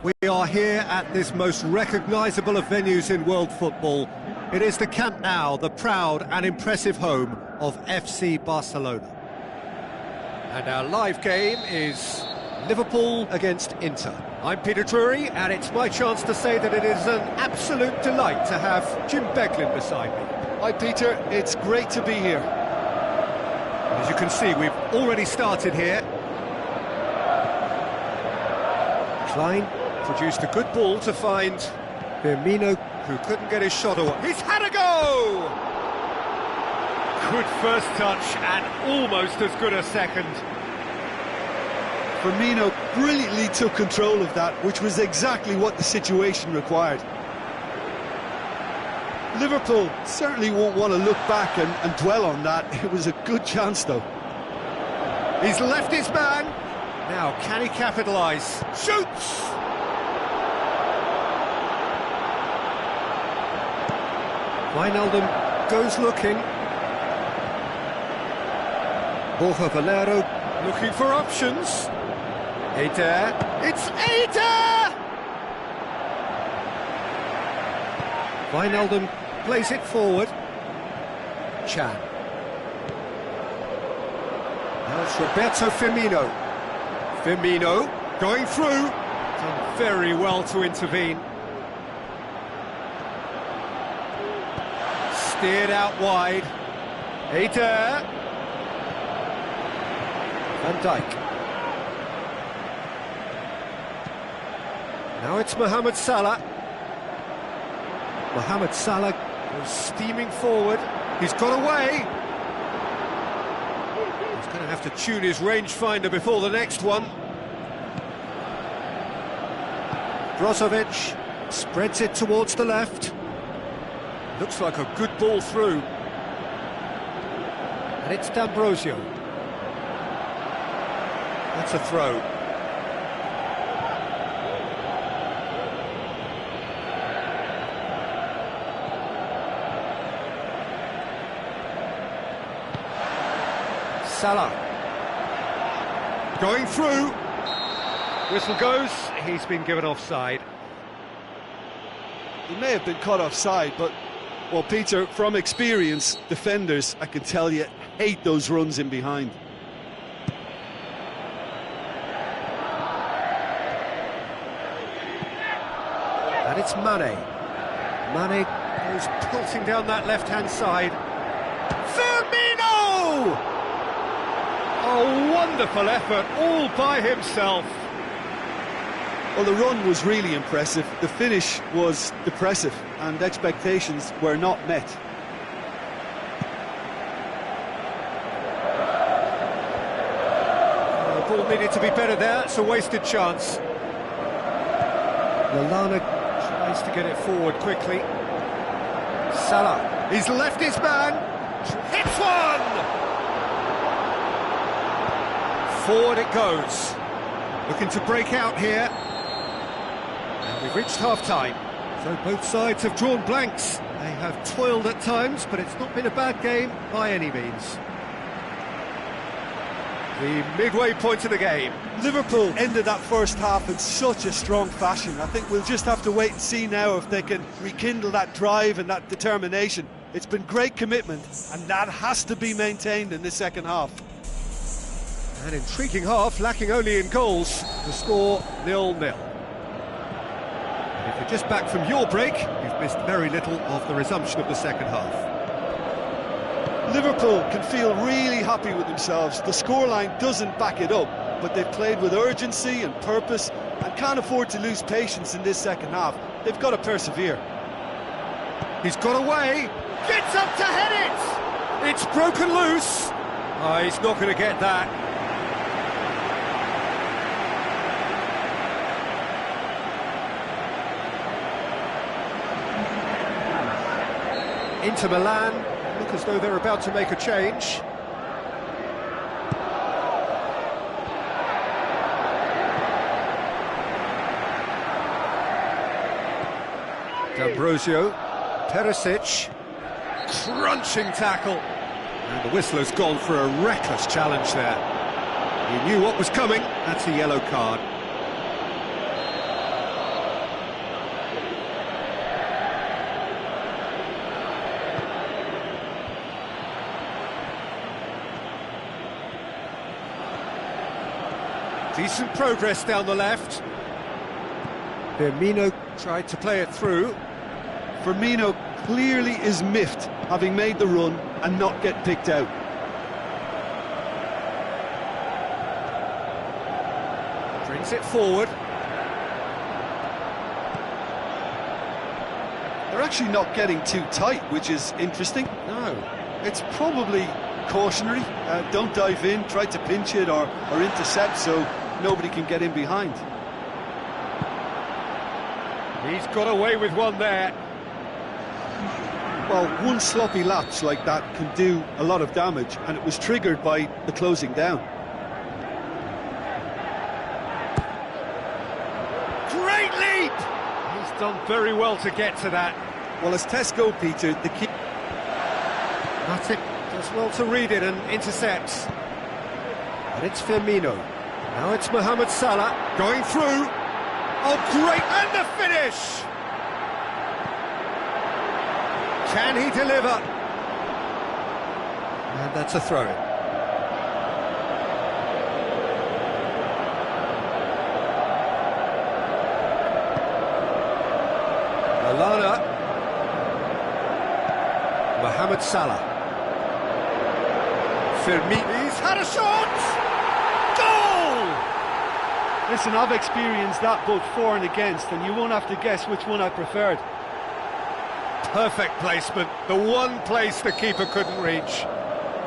We are here at this most recognisable of venues in world football. It is the Camp Nou, the proud and impressive home of FC Barcelona. And our live game is Liverpool against Inter. I'm Peter Drury, and it's my chance to say that it is an absolute delight to have Jim Beglin beside me. Hi Peter, it's great to be here. As you can see, we've already started here. Klein produced a good ball to find Firmino, who couldn't get his shot away. He's had a go! Good first touch and almost as good a second. Firmino brilliantly took control of that, which was exactly what the situation required. Liverpool certainly won't want to look back and dwell on that. It was a good chance though. He's left his man. Now, can he capitalise? Shoots! Wijnaldum goes looking. Borja Valero looking for options. Eder. It's Eder! Wijnaldum plays it forward. Chan. Now it's Roberto Firmino. Firmino going through. Done very well to intervene. Steered out wide. Eder. Van Dijk. Now it's Mohamed Salah. Mohamed Salah goes steaming forward. He's got away. He's going to have to tune his rangefinder before the next one. Brozovic spreads it towards the left. Looks like a good ball through. And it's D'Ambrosio. That's a throw. Salah. Going through. Whistle goes. He's been given offside. He may have been caught offside, but, well, Peter, from experience, defenders, I can tell you, hate those runs in behind. And it's Mane. Mane goes pulsing down that left-hand side. Firmino! A wonderful effort, all by himself. Well, the run was really impressive. The finish was depressive, and expectations were not met. The ball needed to be better there. It's a wasted chance. Lallana tries to get it forward quickly. Salah. He's left his man. Hits one! Forward it goes. Looking to break out here. And we've reached half-time. So both sides have drawn blanks. They have toiled at times, but it's not been a bad game by any means. The midway point of the game. Liverpool ended that first half in such a strong fashion. I think we'll just have to wait and see now if they can rekindle that drive and that determination. It's been great commitment, and that has to be maintained in the second half. An intriguing half, lacking only in goals. The score 0-0. If you're just back from your break, you've missed very little of the resumption of the second half. Liverpool can feel really happy with themselves. The scoreline doesn't back it up, but they've played with urgency and purpose and can't afford to lose patience in this second half. They've got to persevere. He's got away, gets up to head it! It's broken loose. Oh, he's not going to get that. Inter Milan look as though they're about to make a change. D'Ambrosio, Perisic, crunching tackle. And the whistler's gone for a reckless challenge there. He knew what was coming, that's a yellow card. Decent progress down the left. Firmino tried to play it through. Firmino clearly is miffed, having made the run and not get picked out. Brings it forward. They're actually not getting too tight, which is interesting. No. It's probably cautionary. Don't dive in, try to pinch it or intercept so nobody can get in behind. He's got away with one there. Well, one sloppy lapse like that can do a lot of damage, and it was triggered by the closing down. Great leap! He's done very well to get to that. Well, as tests go, Peter, the key... Matip does well to read it and intercepts. And it's Firmino. Now it's Mohamed Salah going through. Oh, great! And the finish! Can he deliver? And that's a throw-in. Lallana. Mohamed Salah. Firmino. He's had a shot! Goal! Listen, I've experienced that both for and against, and you won't have to guess which one I preferred. Perfect placement, the one place the keeper couldn't reach.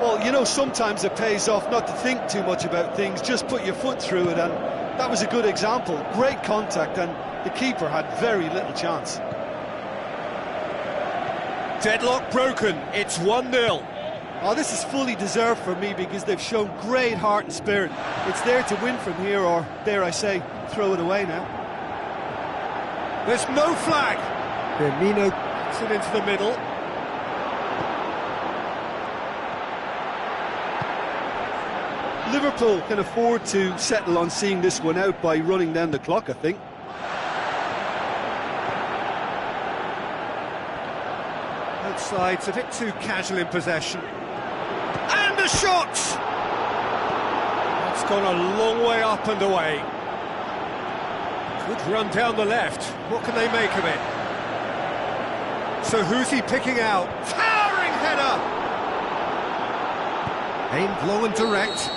Well, you know, sometimes it pays off not to think too much about things, just put your foot through it, and that was a good example. Great contact, and the keeper had very little chance. Deadlock broken, it's 1-0. Oh, this is fully deserved for me because they've shown great heart and spirit. It's there to win from here, or, dare I say, throw it away now. There's no flag. Firmino puts it into the middle. Liverpool can afford to settle on seeing this one out by running down the clock, I think. Both sides a bit too casual in possession. And a shot! That's gone a long way up and away. Good run down the left. What can they make of it? So who's he picking out? Towering header! Aimed long and direct.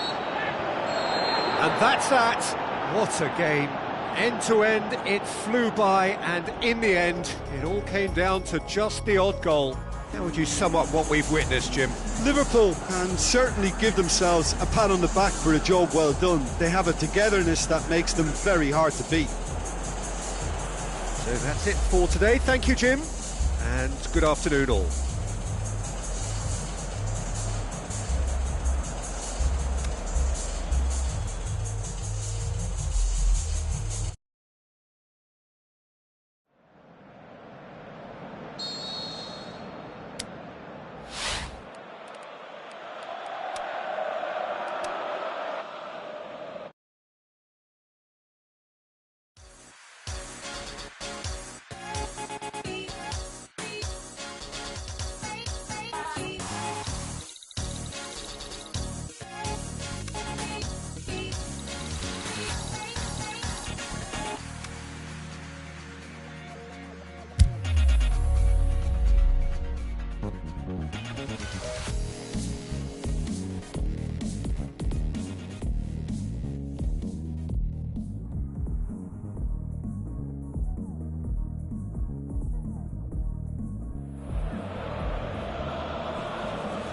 And that's that. What a game. End to end, it flew by, and in the end, it all came down to just the odd goal. How would you sum up what we've witnessed, Jim? Liverpool can certainly give themselves a pat on the back for a job well done. They have a togetherness that makes them very hard to beat. So that's it for today. Thank you, Jim, and good afternoon all.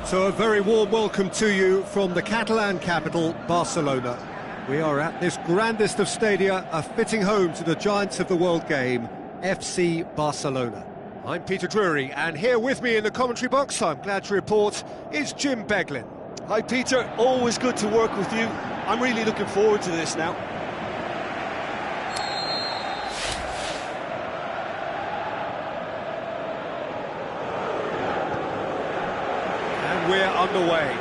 So a very warm welcome to you from the Catalan capital, Barcelona. We are at this grandest of stadia, a fitting home to the giants of the world game, FC Barcelona. I'm Peter Drury, and here with me in the commentary box, I'm glad to report, is Jim Beglin. Hi Peter, always good to work with you. I'm really looking forward to this now. We're underway.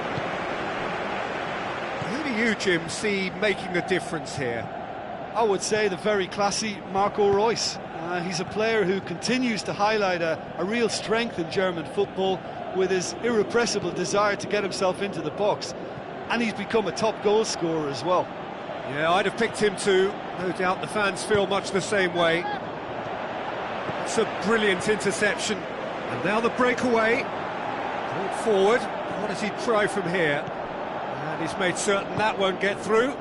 Who do you, Jim, see making the difference here? I would say the very classy Marco Reus. He's a player who continues to highlight a real strength in German football with his irrepressible desire to get himself into the box. And he's become a top goal scorer as well. Yeah, I'd have picked him too. No doubt the fans feel much the same way. It's a brilliant interception. And now the breakaway. Brought forward. What does he try from here? And he's made certain that won't get through.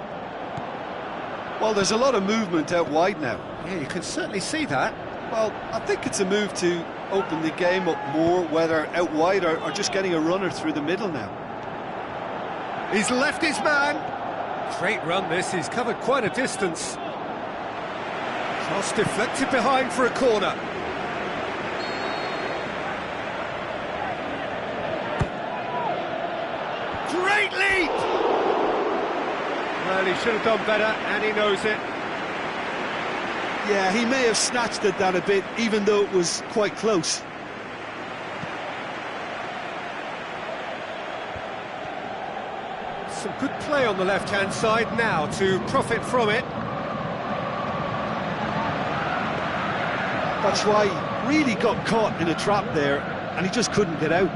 Well, there's a lot of movement out wide now. Yeah, you can certainly see that. Well, I think it's a move to open the game up more, whether out wide or just getting a runner through the middle now. He's left his man. Great run this, he's covered quite a distance. Cross deflected behind for a corner. Great lead! Well, he should have done better, and he knows it. Yeah, he may have snatched it down a bit, even though it was quite close. Some good play on the left-hand side now to profit from it. That's why he really got caught in a trap there, and he just couldn't get out.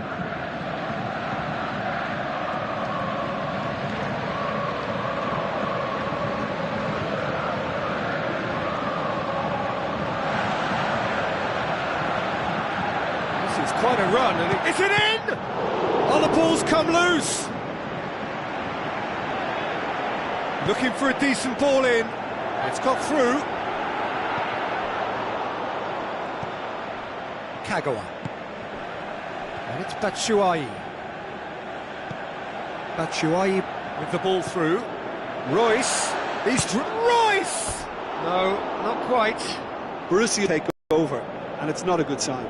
This is quite a run, and is it in? Oh, the ball's come loose. Looking for a decent ball in. It's got through. Kagawa. And it's Batshuayi. Batshuayi with the ball through. Royce. Royce! No, not quite. Borussia take over, and it's not a good sign.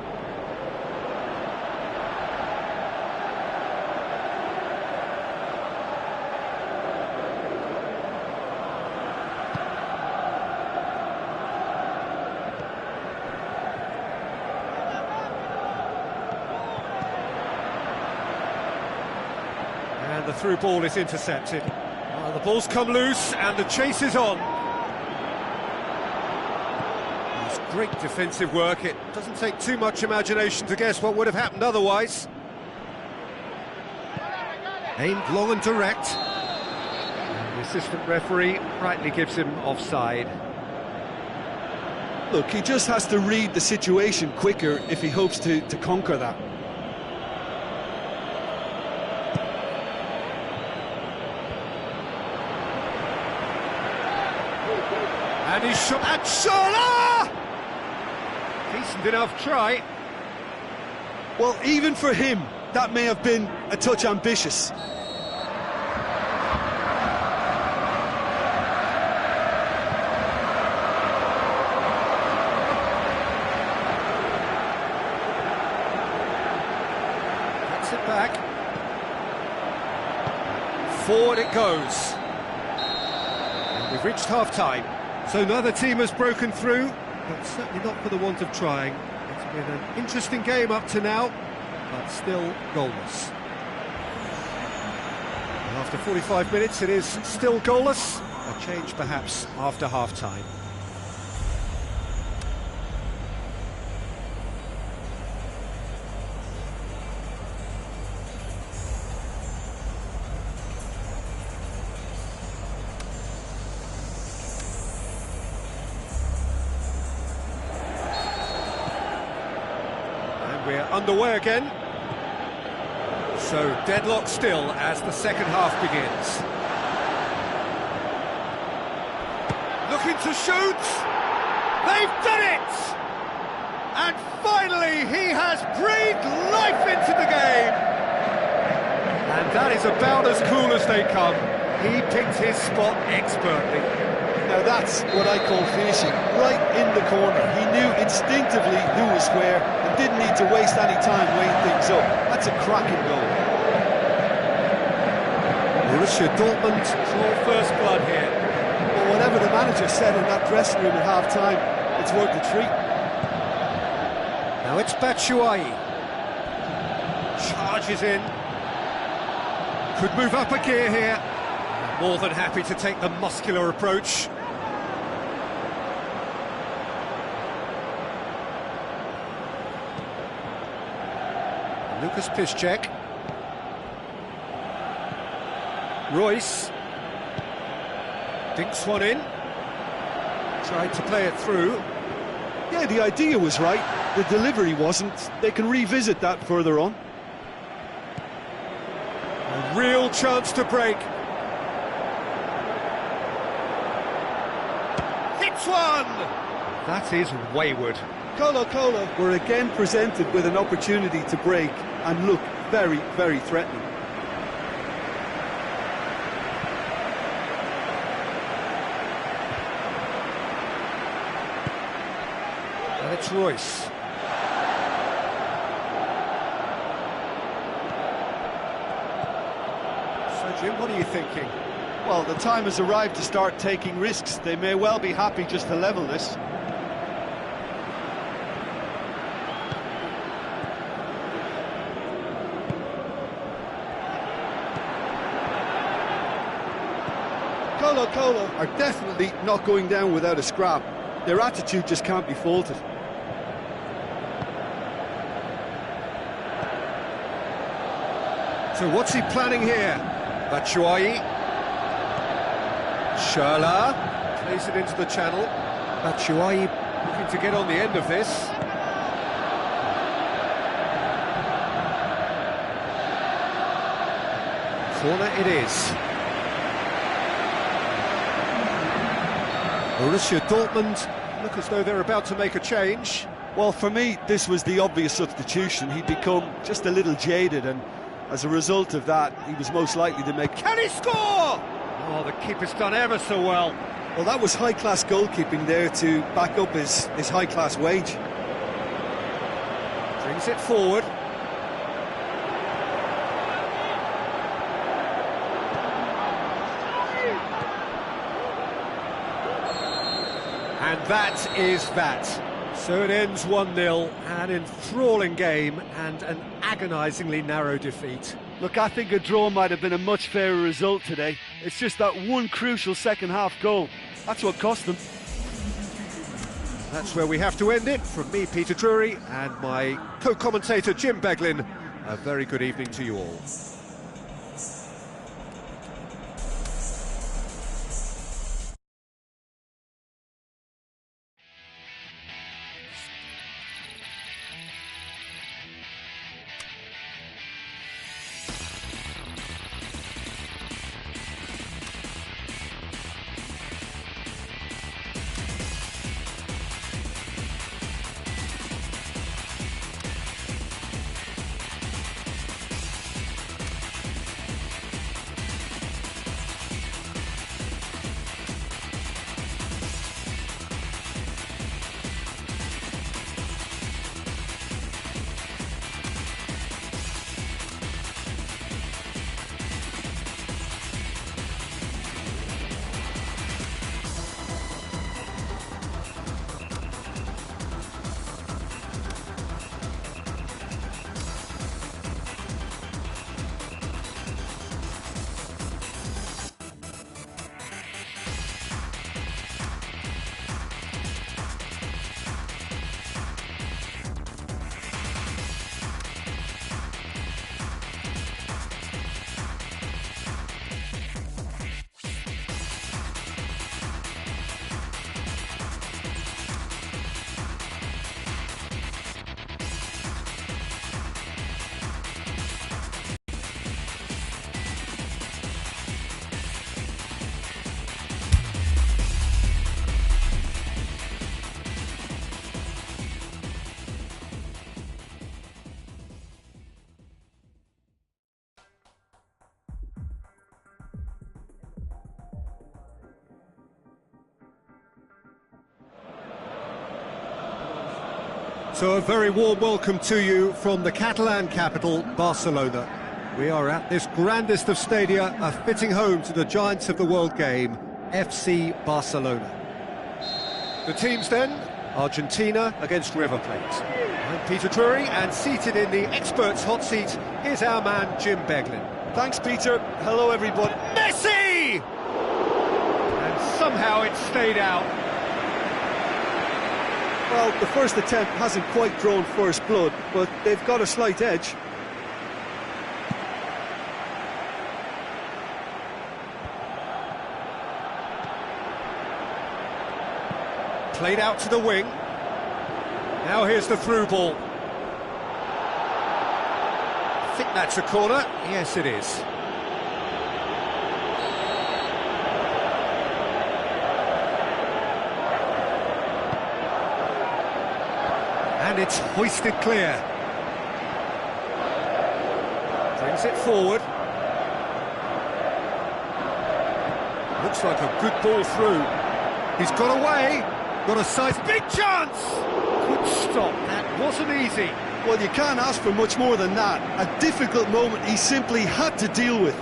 And the through ball is intercepted. The ball's come loose and the chase is on. It's great defensive work. It doesn't take too much imagination to guess what would have happened otherwise. Aimed long and direct. And the assistant referee rightly gives him offside. Look, he just has to read the situation quicker if he hopes to conquer that. And he's shot at Shola! Decent enough try. Well, even for him, that may have been a touch ambitious. Gets it back. Forward it goes. And we've reached half-time. So neither team has broken through, but certainly not for the want of trying. It's been an interesting game up to now, but still goalless. And after 45 minutes it is still goalless. A change perhaps after half-time. We're underway again. So deadlock still as the second half begins. Looking to shoot. They've done it! And finally he has breathed life into the game. And that is about as cool as they come. He picked his spot expertly. Now that's what I call finishing, right in the corner. He knew instinctively who was where and didn't need to waste any time weighing things up. That's a cracking goal. Borussia Dortmund draw first blood here. Well, whatever the manager said in that dressing room at half-time, it's worth the treat. Now it's Batshuayi. Charges in. Could move up a gear here. More than happy to take the muscular approach. Lucas Piszczek. Dinks one in. Tried to play it through. Yeah, the idea was right, the delivery wasn't. They can revisit that further on. A real chance to break. Hits one! That is wayward. Colo-Colo were again presented with an opportunity to break and look very, very threatening. And it's Royce. So, Jim, what are you thinking? Well, the time has arrived to start taking risks. They may well be happy just to level this. Colo-Colo are definitely not going down without a scrap. Their attitude just can't be faulted. So what's he planning here? Batshuayi. Sherla plays it into the channel. Batshuayi looking to get on the end of this. Corner it is. Borussia Dortmund look as though they're about to make a change. Well, for me, this was the obvious substitution. He'd become just a little jaded, and as a result of that, he was most likely to make... Can he score? Oh, the keeper's done ever so well. Well, that was high-class goalkeeping there to back up his high-class wage. Brings it forward. And that is that. So it ends 1-0, an enthralling game and an agonisingly narrow defeat. Look, I think a draw might have been a much fairer result today. It's just that one crucial second-half goal. That's what cost them. That's where we have to end it. From me, Peter Drury, and my co-commentator, Jim Beglin, a very good evening to you all. So a very warm welcome to you from the Catalan capital, Barcelona. We are at this grandest of stadia, a fitting home to the giants of the world game, FC Barcelona. The teams then, Argentina against River Plate. I'm Peter Drury, and seated in the experts' hot seat, here's our man Jim Beglin. Thanks, Peter. Hello, everybody. Messi! And somehow it stayed out. Well, the first attempt hasn't quite drawn first blood, but they've got a slight edge. Played out to the wing. Now here's the through ball. I think that's a corner. Yes, it is. And it's hoisted clear. Brings it forward. Looks like a good ball through. He's got away. Got a size. Big chance! Good stop. That wasn't easy. Well, you can't ask for much more than that. A difficult moment he simply had to deal with.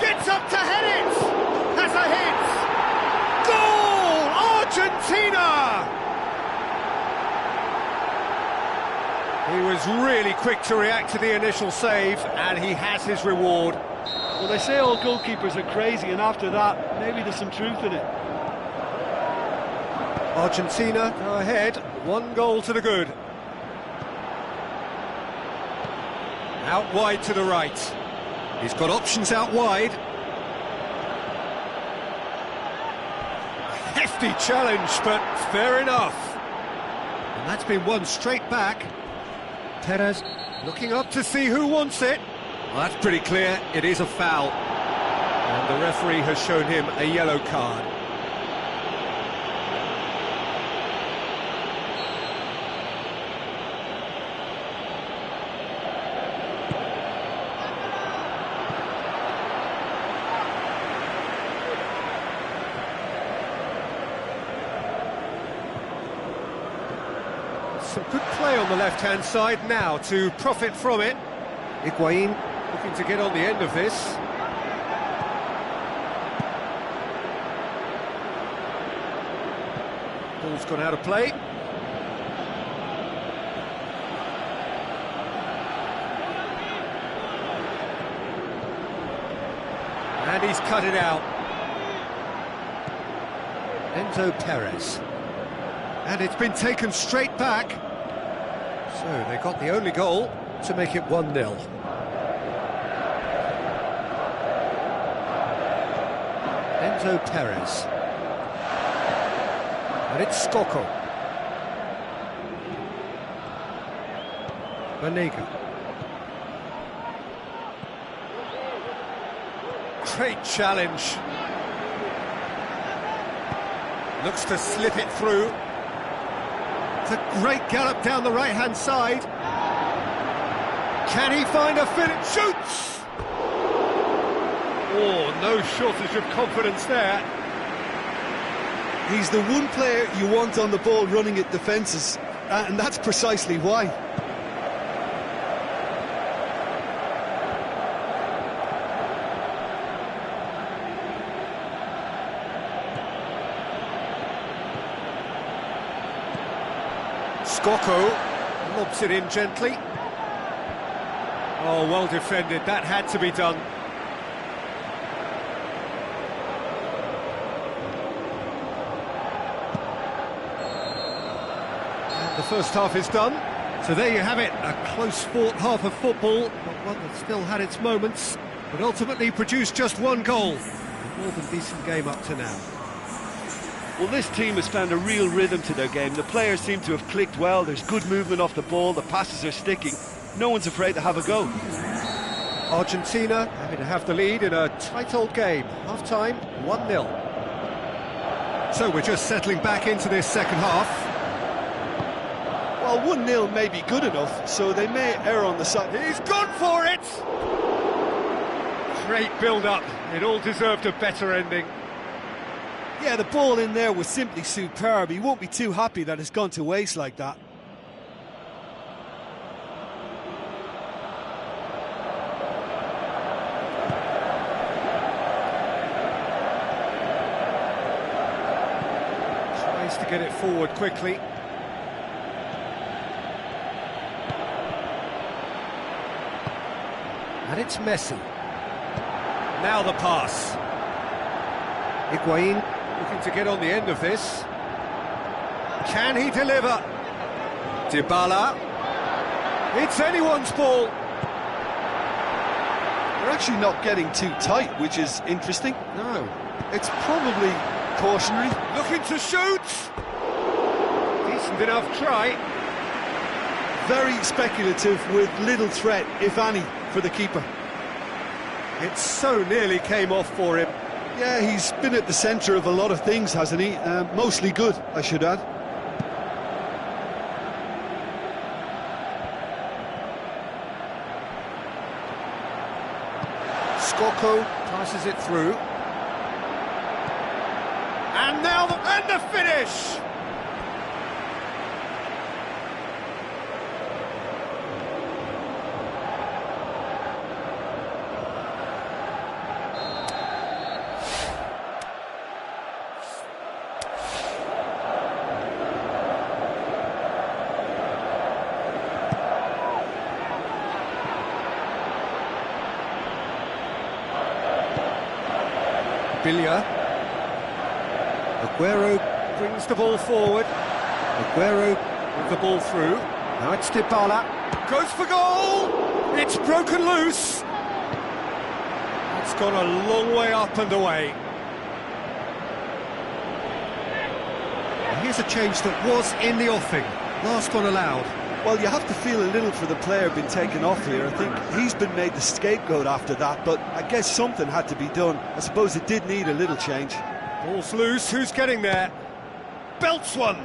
Gets up to head it! Has a hit! Goal! Argentina! He was really quick to react to the initial save, and he has his reward. Well, they say all goalkeepers are crazy, and after that, maybe there's some truth in it. Argentina go ahead, 1 goal to the good. Out wide to the right. He's got options out wide. A hefty challenge, but fair enough. And that's been won straight back. Perez looking up to see who wants it. Well, that's pretty clear, it is a foul. And the referee has shown him a yellow card. Some good play on the left-hand side now to profit from it. Higuain looking to get on the end of this. Ball's gone out of play. And he's cut it out. Enzo Perez. And it's been taken straight back. So they got the only goal to make it 1-0. Enzo Perez. And it's Skoko. Banega. Great challenge. Looks to slip it through. It's a great gallop down the right-hand side. Can he find a finish? Shoots! Oh, no shortage of confidence there. He's the one player you want on the ball running at defences, and that's precisely why. Skoko lobs it in gently. Oh, well defended, that had to be done. And the first half is done, so there you have it, a close-fought half of football, but one that still had its moments, but ultimately produced just 1 goal. A more than decent game up to now. Well, this team has found a real rhythm to their game. The players seem to have clicked well. There's good movement off the ball. The passes are sticking. No one's afraid to have a go. Argentina having to have the lead in a tight old game. Half-time, 1-0. So we're just settling back into this second half. Well, 1-0 may be good enough, so they may err on the side. He's gone for it! Great build-up. It all deserved a better ending. Yeah, the ball in there was simply superb. He won't be too happy that it's gone to waste like that. Tries to get it forward quickly. And it's Messi. Now the pass. Higuain looking to get on the end of this. Can he deliver? Dybala. It's anyone's ball. They're actually not getting too tight, which is interesting. No. It's probably cautionary. Looking to shoot. Decent enough try. Very speculative with little threat, if any, for the keeper. It so nearly came off for him. Yeah, he's been at the centre of a lot of things, hasn't he? Mostly good, I should add. Skoko passes it through. And now the finish! Bilia. Aguero brings the ball forward. Aguero with the ball through. Now it's Dybala. Goes for goal! It's broken loose. It's gone a long way up and away. Here's a change that was in the offing. Last one allowed. Well, you have to feel a little for the player being taken off here. I think he's been made the scapegoat after that, but I guess something had to be done. I suppose it did need a little change. Ball's loose, who's getting there? Belts one!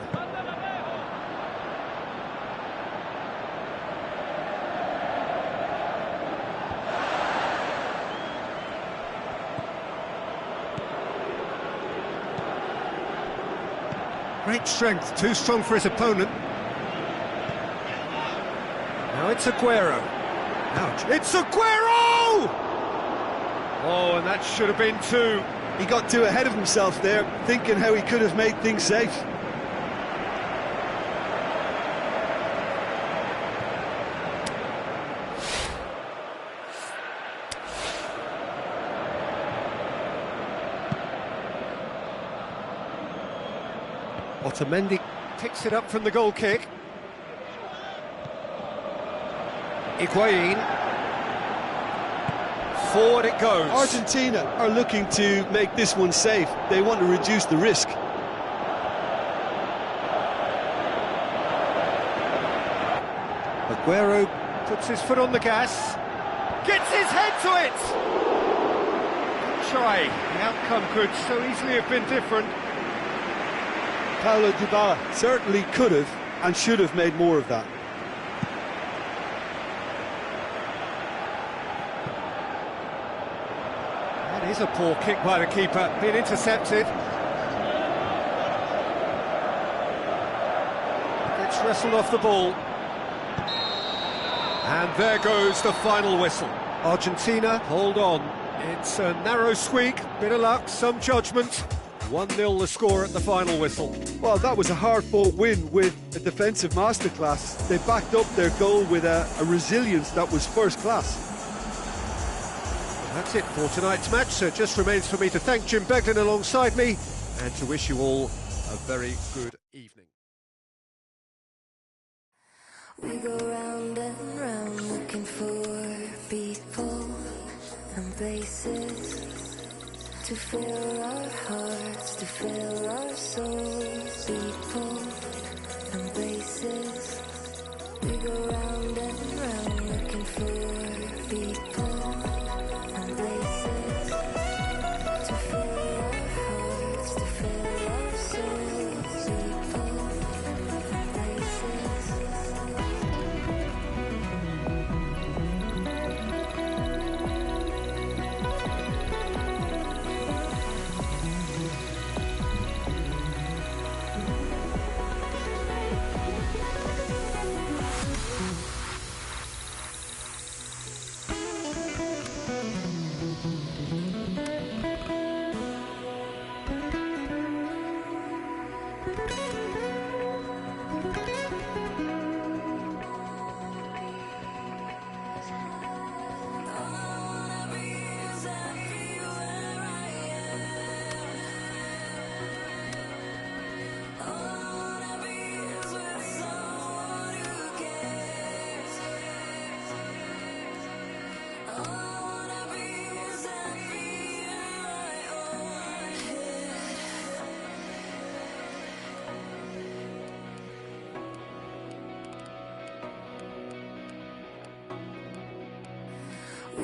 Great strength, too strong for his opponent. Now it's Aguero. Ouch. It's Aguero! Oh, and that should have been two. He got too ahead of himself there, thinking how he could have made things safe. Otamendi picks it up from the goal kick. Higuain. Forward it goes. Argentina are looking to make this one safe. They want to reduce the risk. Aguero puts his foot on the gas. Gets his head to it! Good try. The outcome could so easily have been different. Paulo Dybala certainly could have and should have made more of that. That is a poor kick by the keeper, being intercepted. Gets wrestled off the ball. And there goes the final whistle. Argentina, hold on. It's a narrow squeak, bit of luck, some judgment. 1-0 the score at the final whistle. Well, that was a hard-fought win with a defensive masterclass. They backed up their goal with a resilience that was first class. That's it for tonight's match, so it just remains for me to thank Jim Beglin alongside me and to wish you all a very good evening. We go round and round looking for people and places to fill our hearts, to fill our souls. People and places. We go round and round looking for people and places to fill our hearts, to fill our souls. People and places.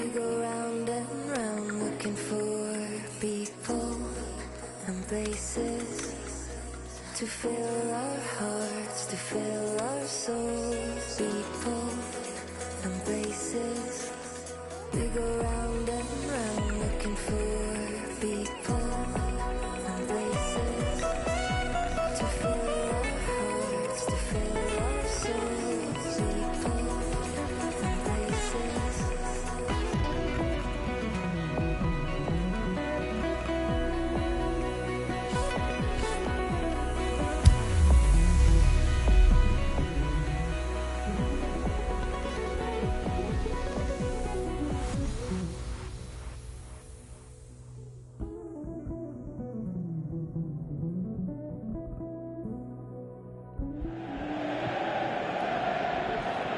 We go round and round looking for people and places to fill our hearts, to fill our souls. People and places. We go round and round looking for people and places to fill our hearts, to fill our souls. People and places.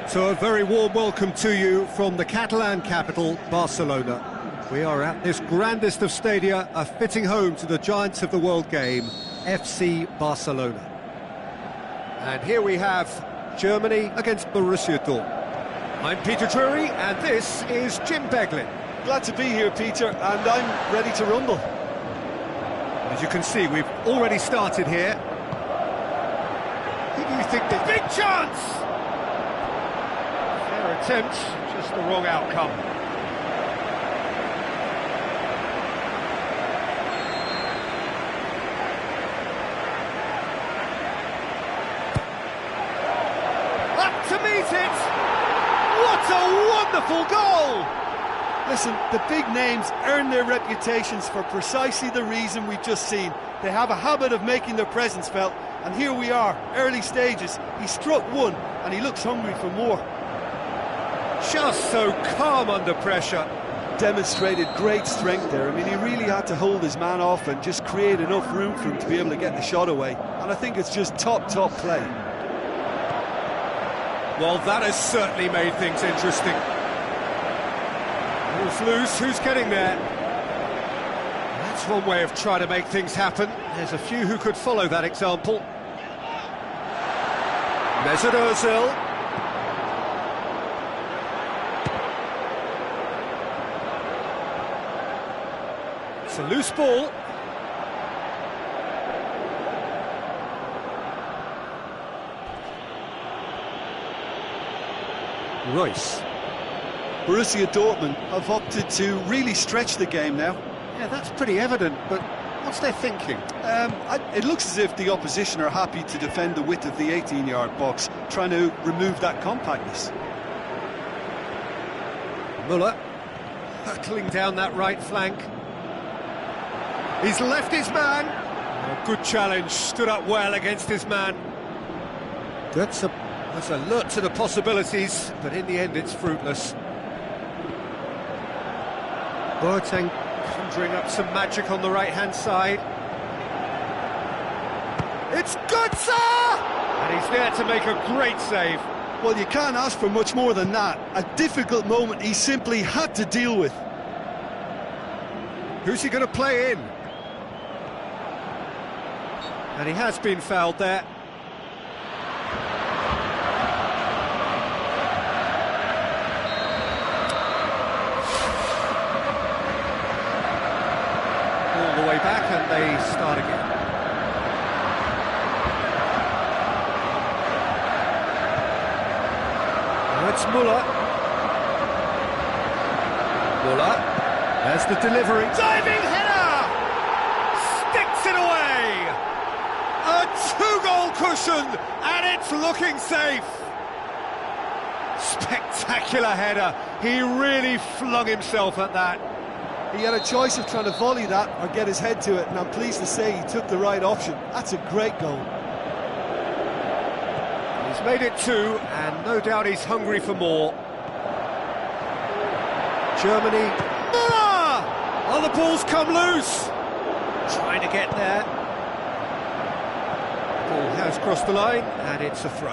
So a very warm welcome to you from the Catalan capital, Barcelona. We are at this grandest of stadia, a fitting home to the giants of the world game, FC Barcelona. And here we have Germany against Borussia Dortmund. I'm Peter Drury, and this is Jim Beglin. Glad to be here, Peter, and I'm ready to rumble. As you can see, we've already started here. Who do you think this big chance? Fair attempt, just the wrong outcome. Up to meet it! What a wonderful goal! Listen, the big names earn their reputations for precisely the reason we've just seen. They have a habit of making their presence felt, and here we are, early stages. He struck one, and he looks hungry for more. Just so calm under pressure. Demonstrated great strength there. I mean, he really had to hold his man off and just create enough room for him to be able to get the shot away. And I think it's just top play. Well, that has certainly made things interesting. Ball's loose, who's getting there? That's one way of trying to make things happen. There's a few who could follow that example. Mesut Ozil. It's a loose ball. Royce. Borussia Dortmund have opted to really stretch the game now. Yeah, that's pretty evident, but what's their thinking? It looks as if the opposition are happy to defend the width of the 18-yard box, trying to remove that compactness. Müller, hurtling down that right flank. He's left his man. Oh, good challenge, stood up well against his man. That's alert to the possibilities, but in the end it's fruitless. Boateng conjuring up some magic on the right-hand side. It's Götze! And he's there to make a great save. Well, you can't ask for much more than that. A difficult moment he simply had to deal with. Who's he going to play in? And he has been fouled there. All the way back, and they start again. Now it's Müller. Müller. There's the delivery. Diving header! Sticks it away! A two-goal cushion, and it's looking safe. Spectacular header. He really flung himself at that. He had a choice of trying to volley that or get his head to it, and I'm pleased to say he took the right option. That's a great goal. He's made it two, and no doubt he's hungry for more. Germany. Müller! Oh, the ball's come loose. Trying to get there. Ball has crossed the line, and it's a throw.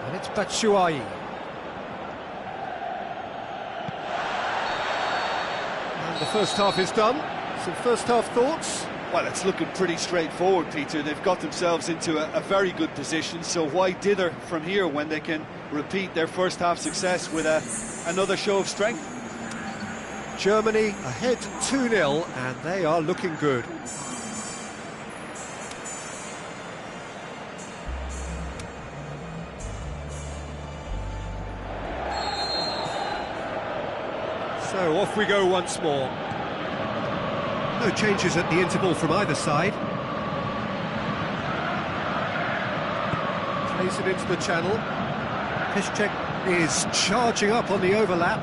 And it's Batshuayi. And the first half is done. Some first half thoughts? Well, it's looking pretty straightforward, Peter. They've got themselves into a very good position, so why dither from here when they can repeat their first half success with another show of strength? Germany ahead 2-0, and they are looking good. So off we go once more. No changes at the interval from either side. Plays it into the channel. Piszczek is charging up on the overlap.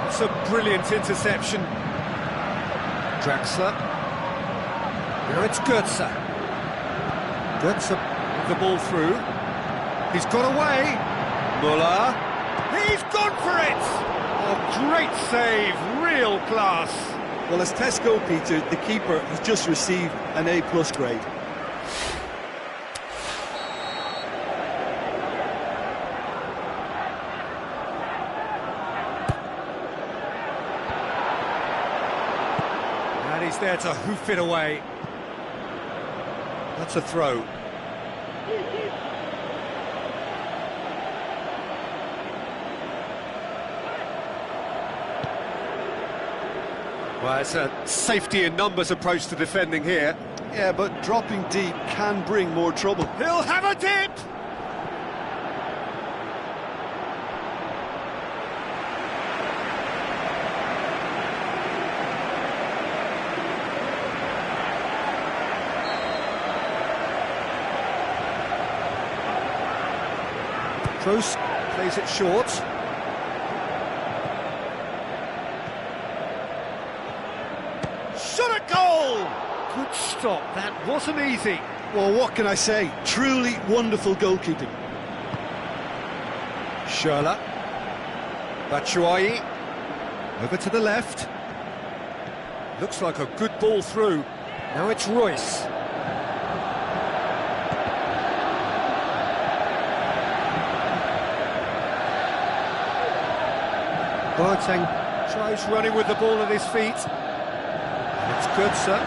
It's a brilliant interception. Draxler. Now it's Götze. Götze with the ball through. He's got away. Müller. He's gone for it! Oh, great save, real class. Well, as Tesco, Peter, the keeper has just received an A+ grade. And he's there to hoof it away. That's a throw. Well, it's a safety in numbers approach to defending here. Yeah, but dropping deep can bring more trouble. He'll have a dip! Kroos plays it short. Shot a goal! Good stop, that wasn't easy. Well, what can I say? Truly wonderful goalkeeping. Schürrle. Batshuayi. Over to the left. Looks like a good ball through. Now it's Royce. Boateng tries running with the ball at his feet. It's Götze.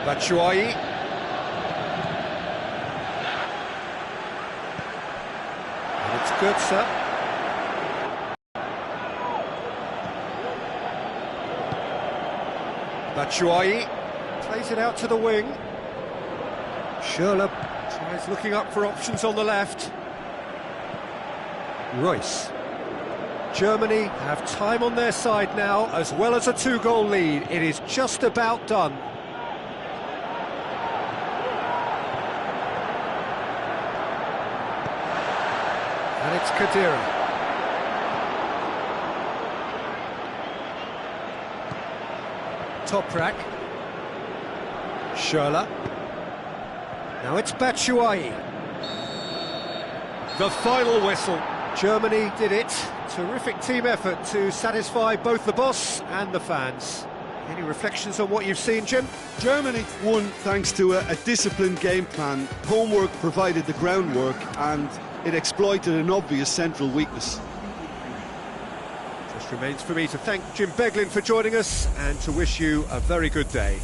Batshuayi. And it's Götze. Batshuayi plays it out to the wing. Schürrle tries looking up for options on the left. Royce. Germany have time on their side now, as well as a 2-goal lead. It is just about done. And it's Khedira. Toprak. Schürrle. Now it's Batshuayi. The final whistle. Germany did it. Terrific team effort to satisfy both the boss and the fans. Any reflections on what you've seen, Jim? Germany won thanks to a disciplined game plan. Homework provided the groundwork and it exploited an obvious central weakness. Just remains for me to thank Jim Beglin for joining us and to wish you a very good day.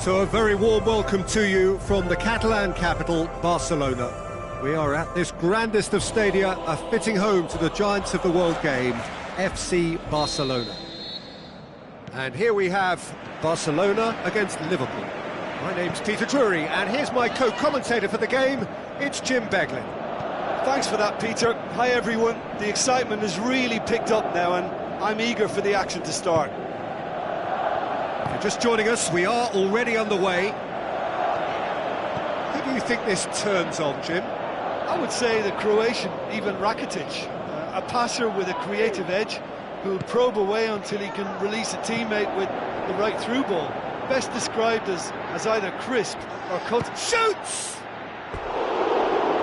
So a very warm welcome to you from the Catalan capital, Barcelona. We are at this grandest of stadia, a fitting home to the giants of the world game, FC Barcelona. And here we have Barcelona against Liverpool. My name's Peter Drury, and here's my co-commentator for the game, it's Jim Beglin. Thanks for that, Peter. Hi everyone. The excitement has really picked up now and I'm eager for the action to start. If you're just joining us, we are already underway. Who do you think this turns on, Jim? I would say the Croatian Ivan Rakitic, a passer with a creative edge who'll probe away until he can release a teammate with the right through ball. Best described as either crisp or cut. Shoots!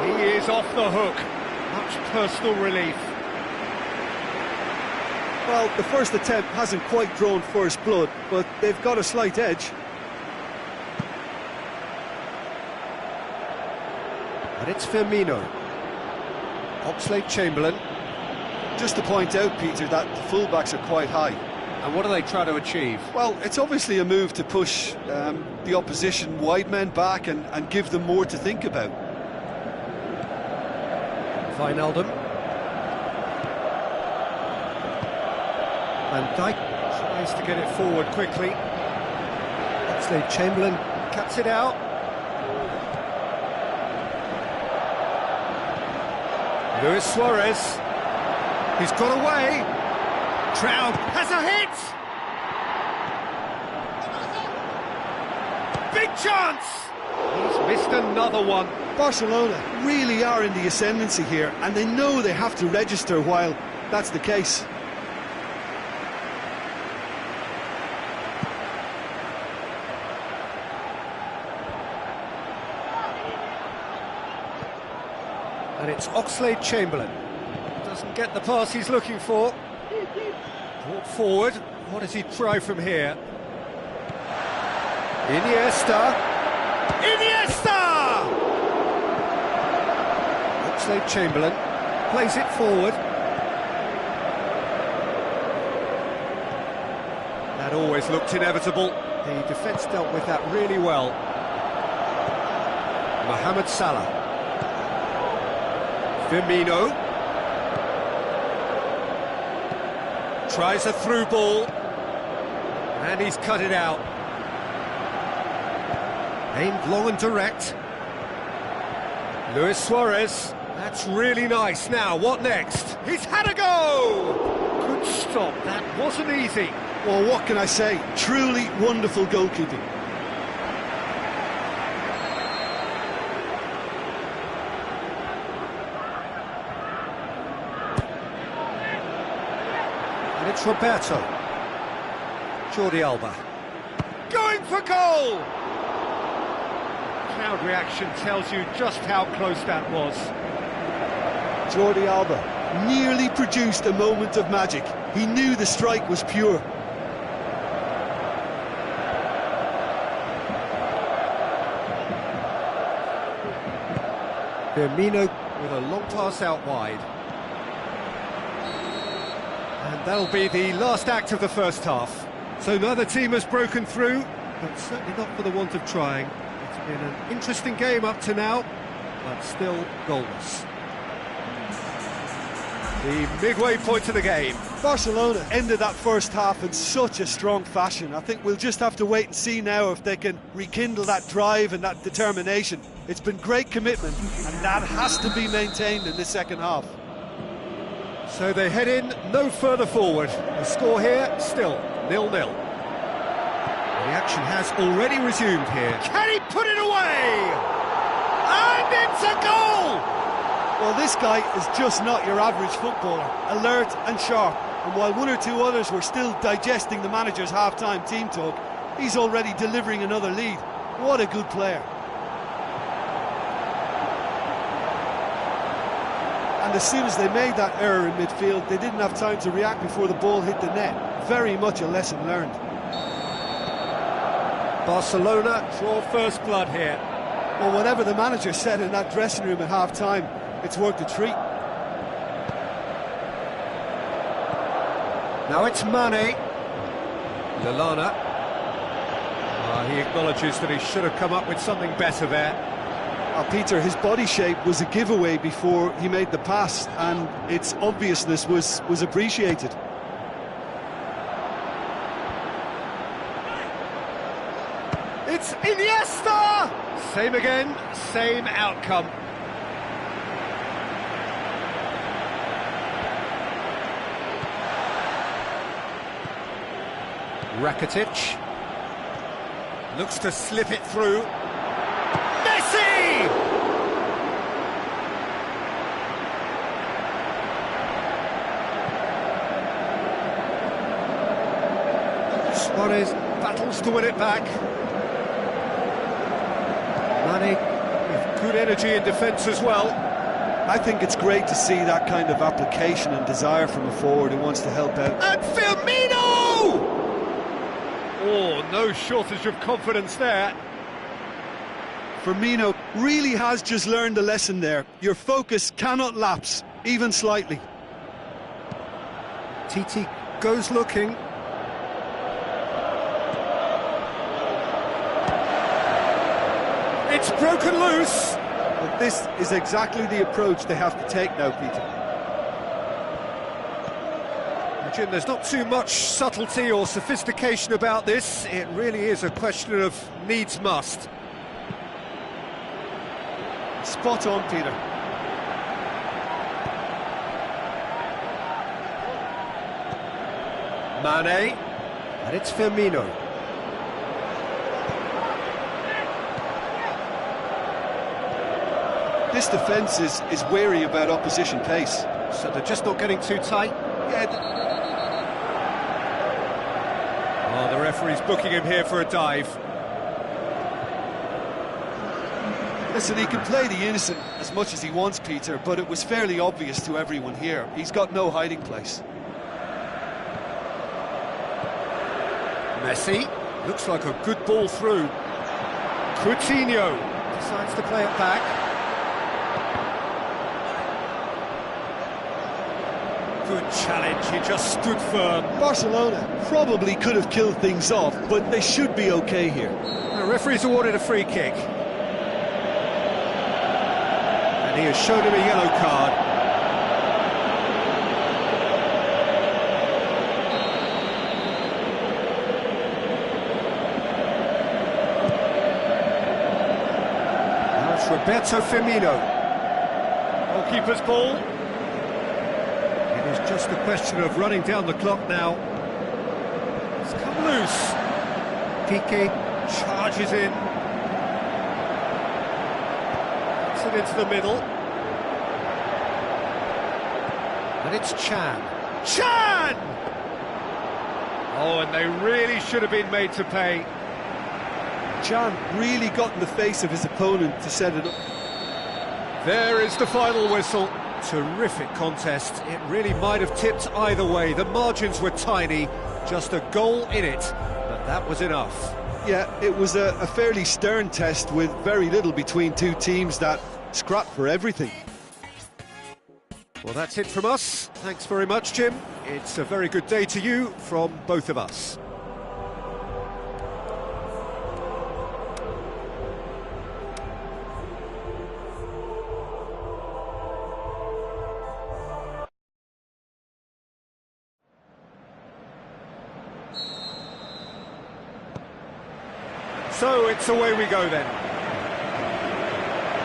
He is off the hook. Much personal relief. Well, the first attempt hasn't quite drawn first blood, but they've got a slight edge. And it's Firmino. Oxlade-Chamberlain. Just to point out, Peter, that the fullbacks are quite high. And what do they try to achieve? Well, it's obviously a move to push the opposition wide men back and give them more to think about. Wijnaldum. Van Dijk tries to get it forward quickly. Oxlade-Chamberlain cuts it out. Luis Suarez. He's got away. Trout has a hit. Big chance. He's missed another one. Barcelona really are in the ascendancy here, and they know they have to register while that's the case. And it's Oxlade-Chamberlain. Doesn't get the pass he's looking for. Brought forward. What does he try from here? Iniesta! Iniesta! Oxlade-Chamberlain plays it forward. That always looked inevitable. The defence dealt with that really well. Mohamed Salah. Firmino. Tries a through ball. And he's cut it out. Aimed long and direct. Luis Suarez. That's really nice. Now, what next? He's had a go! Good stop. That wasn't easy. Well, what can I say? Truly wonderful goalkeeping. And it's Roberto. Jordi Alba. Going for goal! Crowd reaction tells you just how close that was. Jordi Alba nearly produced a moment of magic. He knew the strike was pure. Firmino with a long pass out wide. And that'll be the last act of the first half. So neither team has broken through, but certainly not for the want of trying. It's been an interesting game up to now, but still goalless. The midway point of the game. Barcelona ended that first half in such a strong fashion. I think we'll just have to wait and see now if they can rekindle that drive and that determination. It's been great commitment, and that has to be maintained in the second half. So they head in no further forward. The score here, still 0-0. The action has already resumed here. Can he put it away? And it's a goal! Well, this guy is just not your average footballer. Alert and sharp. And while one or two others were still digesting the manager's half-time team talk, he's already delivering another lead. What a good player. And as soon as they made that error in midfield, they didn't have time to react before the ball hit the net. Very much a lesson learned. Barcelona draw first blood here. Well, whatever the manager said in that dressing room at half-time, it's worked a treat. Now it's Mane. Lallana. He acknowledges that he should have come up with something better there. Peter, his body shape was a giveaway before he made the pass, and its obviousness was appreciated. It's Iniesta! Same again, same outcome. Rakitic looks to slip it through. Messi! Suarez battles to win it back. Mane with good energy in defence as well. I think it's great to see that kind of application and desire from a forward who wants to help out. And Firmino! Oh, no shortage of confidence there. Firmino really has just learned a lesson there. Your focus cannot lapse, even slightly. Titi goes looking. It's broken loose. But this is exactly the approach they have to take now, Peter. Jim, there's not too much subtlety or sophistication about this. It really is a question of needs must. Spot on, Peter. Mane, and it's Firmino. This defence is wary about opposition pace. So they're just not getting too tight. Yeah. Oh, the referee's booking him here for a dive. Listen, he can play the innocent as much as he wants, Peter, but it was fairly obvious to everyone here. He's got no hiding place. Messi, looks like a good ball through. Coutinho decides to play it back. Good challenge, he just stood firm. Barcelona probably could have killed things off, but they should be okay here. The referee's awarded a free kick. And he has shown him a yellow card. Now it's Roberto Firmino. Goalkeeper's ball. It is just a question of running down the clock now. It's come loose. Piqué charges in. Puts it into the middle. And it's Chan. Chan! Oh, and they really should have been made to pay. Chan really got in the face of his opponent to set it up. There is the final whistle. Terrific contest. It really might have tipped either way. The margins were tiny, just a goal in it, but that was enough. Yeah, it was a fairly stern test with very little between two teams that scrapped for everything. Well, that's it from us. Thanks very much, Jim. It's a very good day to you from both of us. So it's away we go then.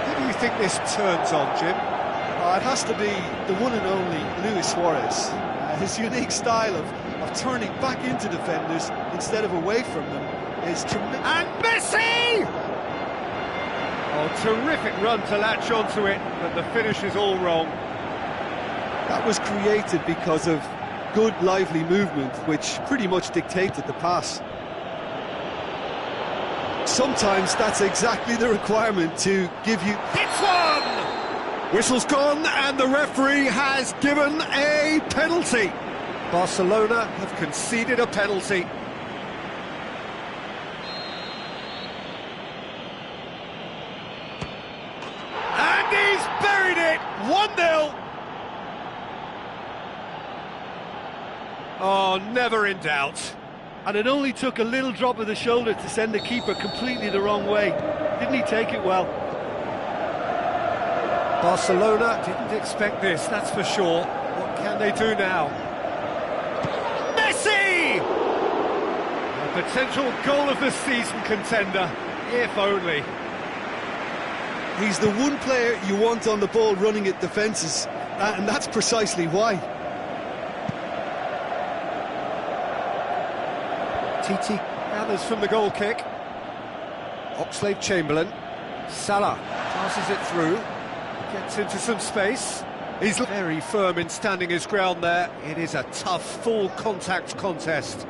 Who do you think this turns on, Jim? It has to be the one and only Luis Suarez. His unique style of turning back into defenders instead of away from them is tremendous. And Messi! Oh, terrific run to latch onto it, but the finish is all wrong. That was created because of good, lively movement, which pretty much dictated the pass. Sometimes that's exactly the requirement to give you... Hits one! Whistle's gone and the referee has given a penalty. Barcelona have conceded a penalty. And he's buried it! 1-0. Oh, never in doubt. And it only took a little drop of the shoulder to send the keeper completely the wrong way. Didn't he take it well? Barcelona didn't expect this, that's for sure. What can they do now? Messi! A potential goal of the season contender, if only. He's the one player you want on the ball running at defences, and that's precisely why. Titi gathers from the goal kick. Oxlade-Chamberlain. Salah passes it through. Gets into some space. He's very firm in standing his ground there. It is a tough, full-contact contest.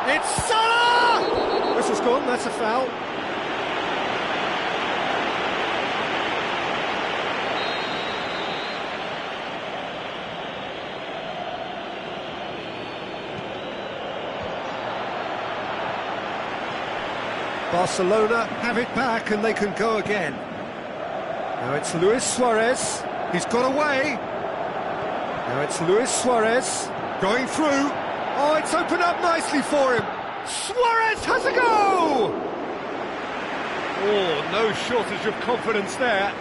It's Salah! Whistle's gone, that's a foul. Barcelona have it back and they can go again. Now it's Luis Suarez. He's got away. Now it's Luis Suarez going through. Oh, it's opened up nicely for him. Suarez has a go! Oh, no shortage of confidence there.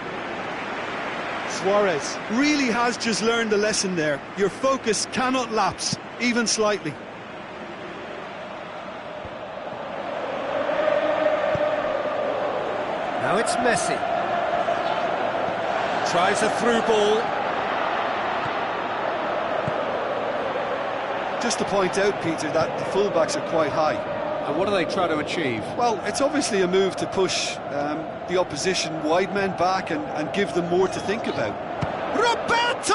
Suarez really has just learned the lesson there. Your focus cannot lapse, even slightly. Now it's Messi. Tries a through ball. Just to point out, Peter, that the fullbacks are quite high. And what do they try to achieve? Well, it's obviously a move to push the opposition wide men back and give them more to think about. Roberto!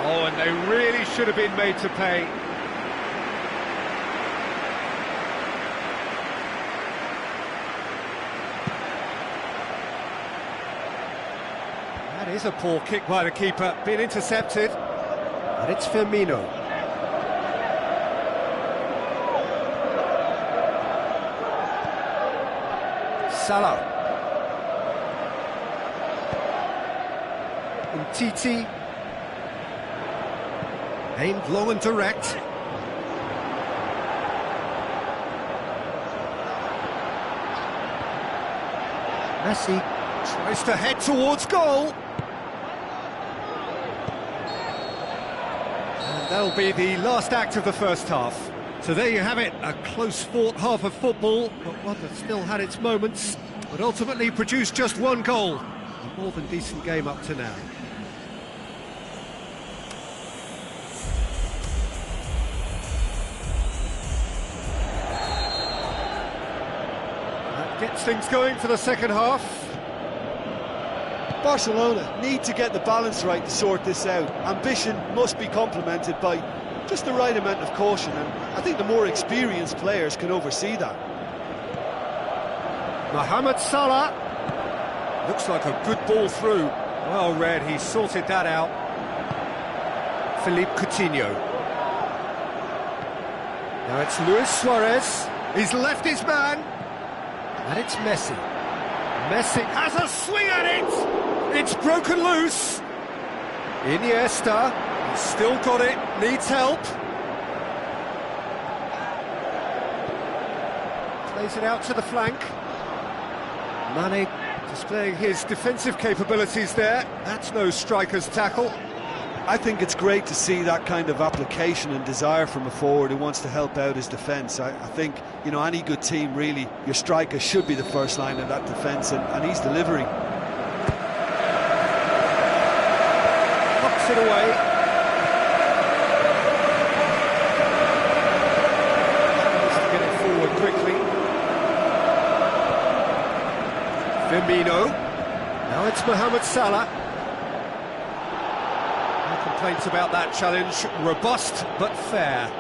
Oh, and they really should have been made to pay. That is a poor kick by the keeper, been intercepted. And it's Firmino. Salah. Umtiti. Aimed long and direct. Messi tries to head towards goal. And that'll be the last act of the first half. So there you have it, a close-fought half of football, but one that still had its moments, but ultimately produced just one goal. A more than decent game up to now. That gets things going for the second half. Barcelona need to get the balance right to sort this out. Ambition must be complemented by just the right amount of caution, and I think the more experienced players can oversee that. Mohamed Salah. Looks like a good ball through. Well read, he sorted that out. Philippe Coutinho. Now it's Luis Suarez. He's left his man. And it's Messi. Messi has a swing at it! It's broken loose. Iniesta, he's still got it, needs help. Plays it out to the flank. Mane displaying his defensive capabilities there. That's no striker's tackle. I think it's great to see that kind of application and desire from a forward who wants to help out his defence. I think, you know, any good team, really, your striker should be the first line of that defence, and he's delivering. Knocks it away. Needs to get it forward quickly. Firmino. Now it's Mohamed Salah. Complaints about that challenge, robust but fair.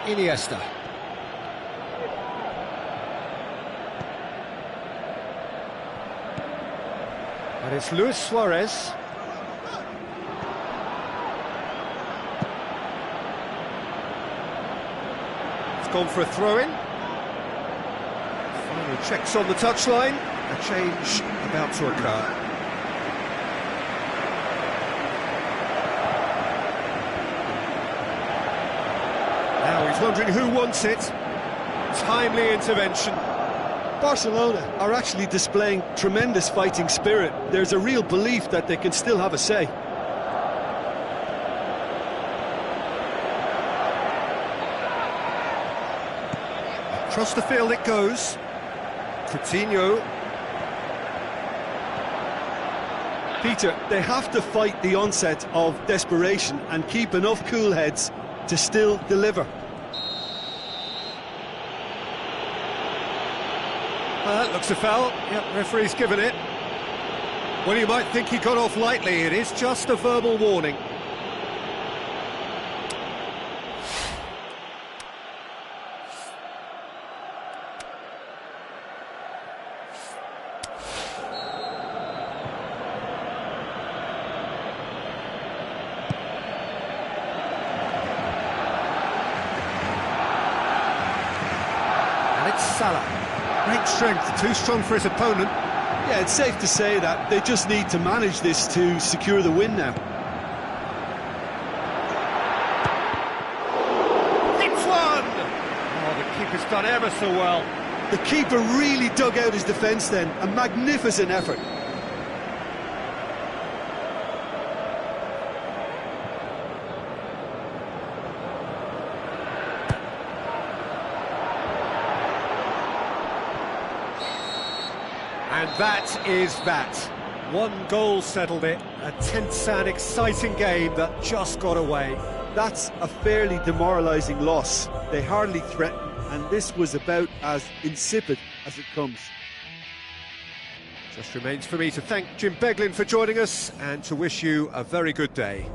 Iniesta. And it's Luis Suarez. It's gone for a throw-in. Final checks on the touchline. A change about to occur. He's wondering who wants it. Timely intervention. Barcelona are actually displaying tremendous fighting spirit. There's a real belief that they can still have a say. Across the field it goes. Coutinho. Peter, they have to fight the onset of desperation and keep enough cool heads to still deliver. That looks a foul. Yep, referee's given it. Well, you might think he got off lightly. It is just a verbal warning. And it's Salah. Great strength, too strong for his opponent. Yeah, it's safe to say that they just need to manage this to secure the win now. It's one! Oh, the keeper's done ever so well. The keeper really dug out his defence then. A magnificent effort. And that is that. One goal settled it. A tense and exciting game that just got away. That's a fairly demoralising loss. They hardly threatened, and this was about as insipid as it comes. Just remains for me to thank Jim Beglin for joining us and to wish you a very good day.